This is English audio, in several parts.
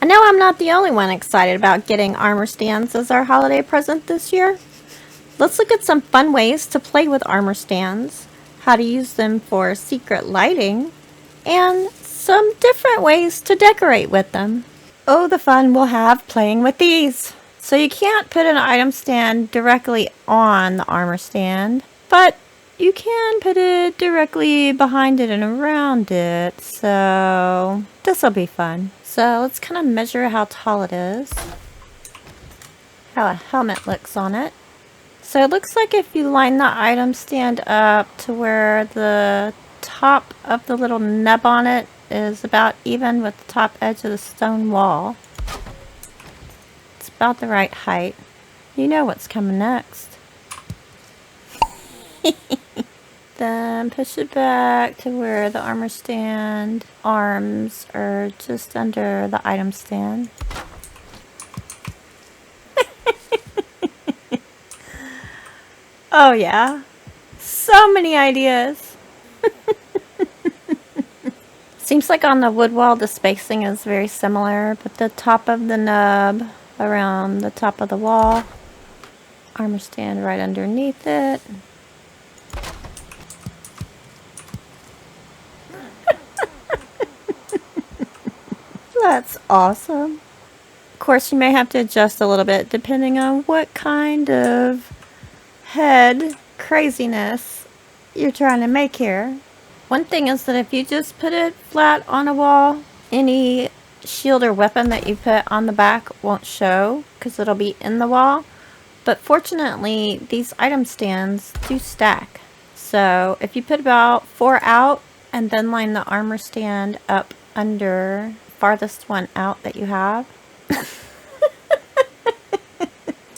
I know I'm not the only one excited about getting armor stands as our holiday present this year. Let's look at some fun ways to play with armor stands, how to use them for secret lighting, and some different ways to decorate with them. Oh, the fun we'll have playing with these! So you can't put an item stand directly on the armor stand, but you can put it directly behind it and around it, so this'll be fun. So let's kind of measure how tall it is, how a helmet looks on it. So it looks like if you line the item stand up to where the top of the little nub on it is about even with the top edge of the stone wall. It's about the right height. You know what's coming next. Then push it back to where the armor stand arms are just under the item stand. Oh yeah, so many ideas. Seems like on the wood wall the spacing is very similar, but the top of the nub around the top of the wall, armor stand right underneath it. That's awesome. Of course, you may have to adjust a little bit depending on what kind of head craziness you're trying to make here. One thing is that if you just put it flat on a wall, any shield or weapon that you put on the back won't show because it'll be in the wall. But fortunately, these item stands do stack. So if you put about 4 out and then line the armor stand up under the farthest one out that you have.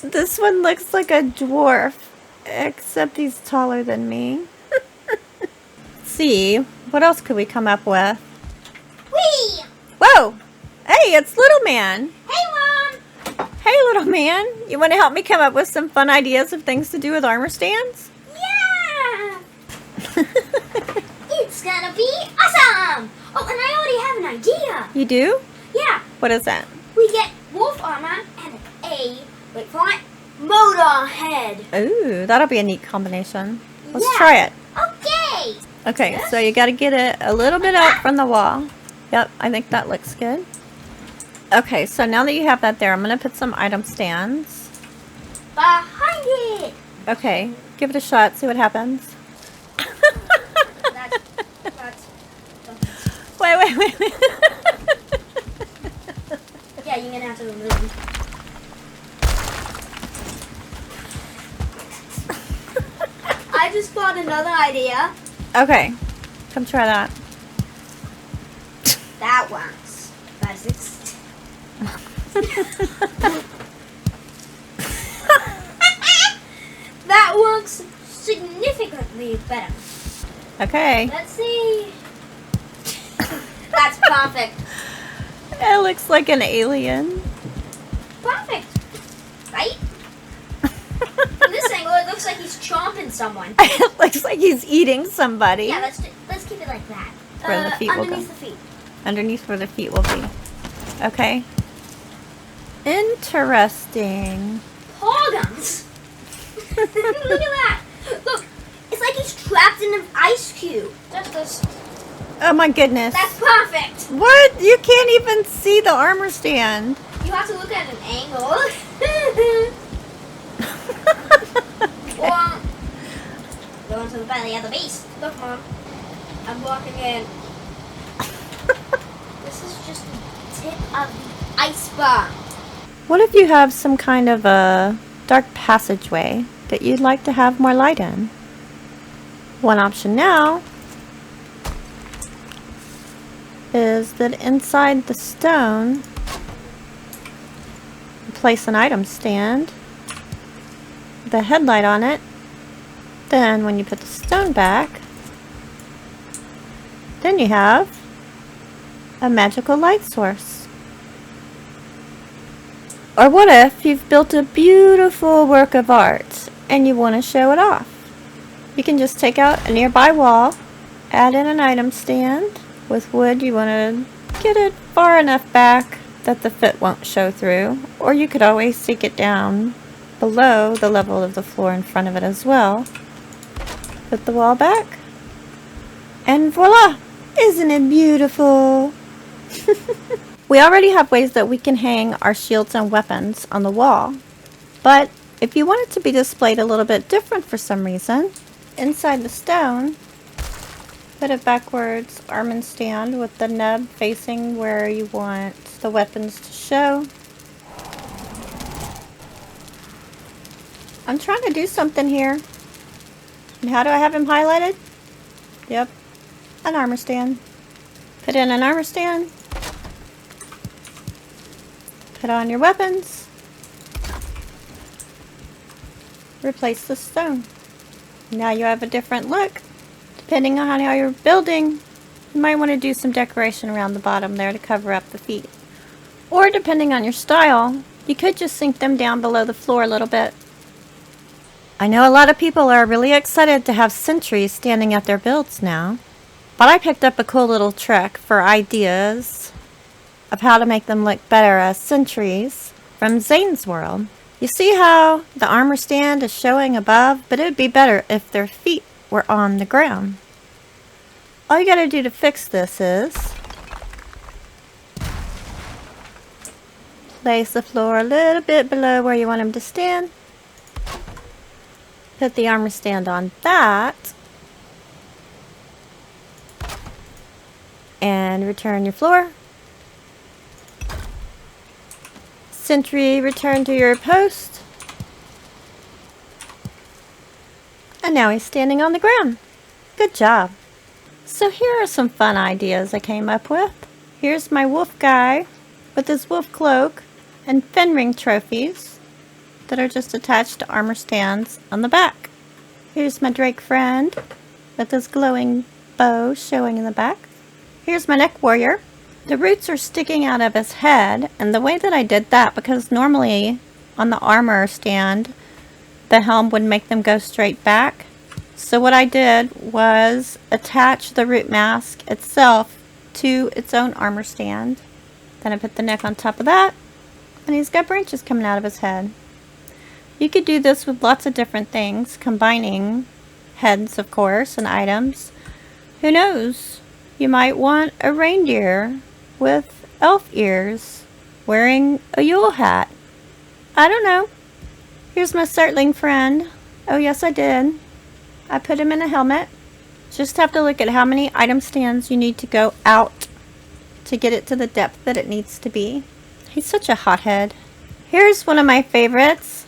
This one looks like a dwarf, except he's taller than me. Let's see, what else could we come up with? Whee! Whoa! Hey, it's Little Man! Hey, Mom! Hey, Little Man! You want to help me come up with some fun ideas of things to do with armor stands? Yeah! It's gonna be awesome! Oh, and I already have an idea! You do? Yeah, What is that? we get wolf armor and wait for it, motor head. Ooh, that'll be a neat combination. Let's Yeah. try it. Okay! Okay, so you got to get it a little bit up from the wall. Yep, I think that looks good. Okay, so now that you have that there, I'm going to put some item stands. Behind it! Okay, give it a shot, see what happens. That's Wait. yeah, you're gonna have to remove them. I just got another idea. Okay, come try that. That works. Basics. That works significantly better. Okay, Let's see. That's perfect. it looks like an alien. Perfect. Right? From this angle, it looks like he's chomping someone. It looks like he's eating somebody. Yeah, let's keep it like that. Where the feet will go. Underneath the feet. Underneath where the feet will be. Okay. Interesting. Poggums. Look at that. Look, it's like he's trapped in an ice cube. Oh my goodness. That's perfect. What? You can't even see the armor stand. You have to look at an angle. Or go into the belly of the beast. Look, Mom. I'm walking in. This is just the tip of the iceberg. What if you have some kind of a dark passageway that you'd like to have more light in? One option now is that inside the stone, you place an item stand, the headlight on it, then when you put the stone back, then you have a magical light source. Or what if you've built a beautiful work of art and you want to show it off? You can just take out a nearby wall, add in an item stand. With wood, you want to get it far enough back that the foot won't show through, or you could always stick it down below the level of the floor in front of it as well. Put the wall back, and voila! Isn't it beautiful? We already have ways that we can hang our shields and weapons on the wall, but if you want it to be displayed a little bit different for some reason, inside the stone, put a backwards arm and stand with the nub facing where you want the weapons to show. I'm trying to do something here. And how do I have him highlighted? Yep, an armor stand. Put in an armor stand. Put on your weapons. Replace the stone. Now you have a different look. Depending on how you're building, you might want to do some decoration around the bottom there to cover up the feet. Or depending on your style, you could just sink them down below the floor a little bit. I know a lot of people are really excited to have sentries standing at their builds now, but I picked up a cool little trick for ideas of how to make them look better as sentries from Zane's World. You see how the armor stand is showing above, but it would be better if their feet were on the ground. All you gotta do to fix this is place the floor a little bit below where you want them to stand. Put the armor stand on that. And return your floor. Sentry, return to your post. And now he's standing on the ground. Good job. So here are some fun ideas I came up with. Here's my wolf guy with his wolf cloak and fin ring trophies that are just attached to armor stands on the back. Here's my drake friend with his glowing bow showing in the back. Here's my neck warrior. The roots are sticking out of his head, and the way that I did that, because normally on the armor stand the helm would make them go straight back, so what I did was attach the root mask itself to its own armor stand. Then I put the neck on top of that, and he's got branches coming out of his head. You could do this with lots of different things, combining heads of course and items. Who knows, you might want a reindeer with elf ears wearing a Yule hat. I don't know. Here's my Surtling friend. Oh yes, I did. I put him in a helmet. Just have to look at how many item stands you need to go out to get it to the depth that it needs to be. He's such a hothead. Here's one of my favorites,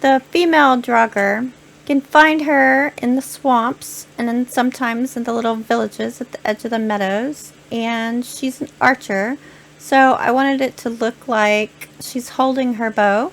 the female Draugr. You can find her in the swamps and then sometimes in the little villages at the edge of the meadows. And she's an archer, so I wanted it to look like she's holding her bow.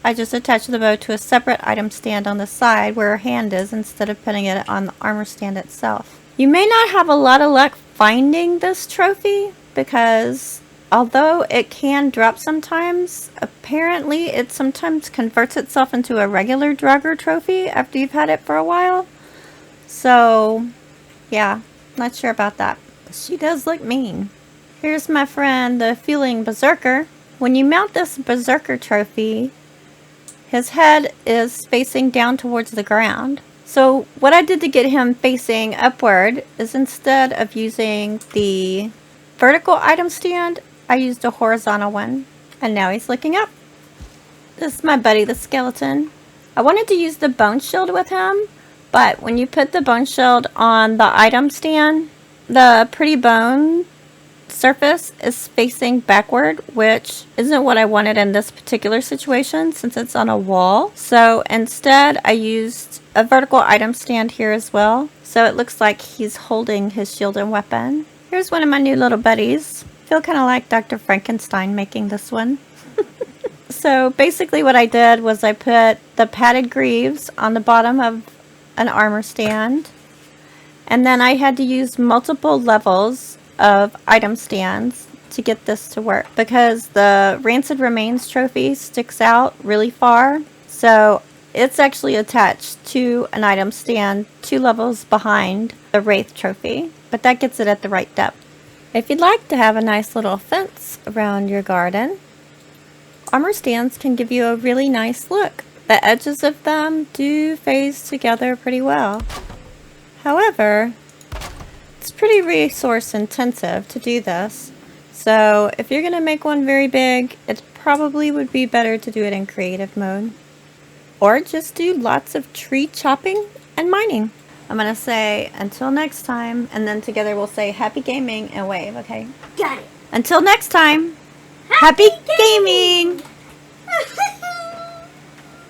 I just attached the bow to a separate item stand on the side where her hand is instead of putting it on the armor stand itself. You may not have a lot of luck finding this trophy because although it can drop sometimes, apparently it sometimes converts itself into a regular Draugr trophy after you've had it for a while. So yeah, not sure about that. She does look mean. Here's my friend, the Feeling Berserker. When you mount this Berserker trophy, his head is facing down towards the ground. So what I did to get him facing upward is instead of using the vertical item stand, I used a horizontal one. And now he's looking up. This is my buddy, the skeleton. I wanted to use the bone shield with him, but when you put the bone shield on the item stand, the pretty bone surface is facing backward, which isn't what I wanted in this particular situation since it's on a wall. So instead I used a vertical item stand here as well, so it looks like he's holding his shield and weapon. Here's one of my new little buddies. Feel kind of like Dr. Frankenstein making this one. So basically what I did was I put the padded greaves on the bottom of an armor stand, and then I had to use multiple levels of item stands to get this to work because the Rancid Remains trophy sticks out really far. So it's actually attached to an item stand 2 levels behind the Wraith trophy, but that gets it at the right depth. If you'd like to have a nice little fence around your garden, armor stands can give you a really nice look. The edges of them do phase together pretty well. However, it's pretty resource intensive to do this. So if you're going to make one very big, it probably would be better to do it in creative mode. Or just do lots of tree chopping and mining. I'm going to say until next time, and then together we'll say happy gaming and wave, okay? Got it. Until next time, happy gaming!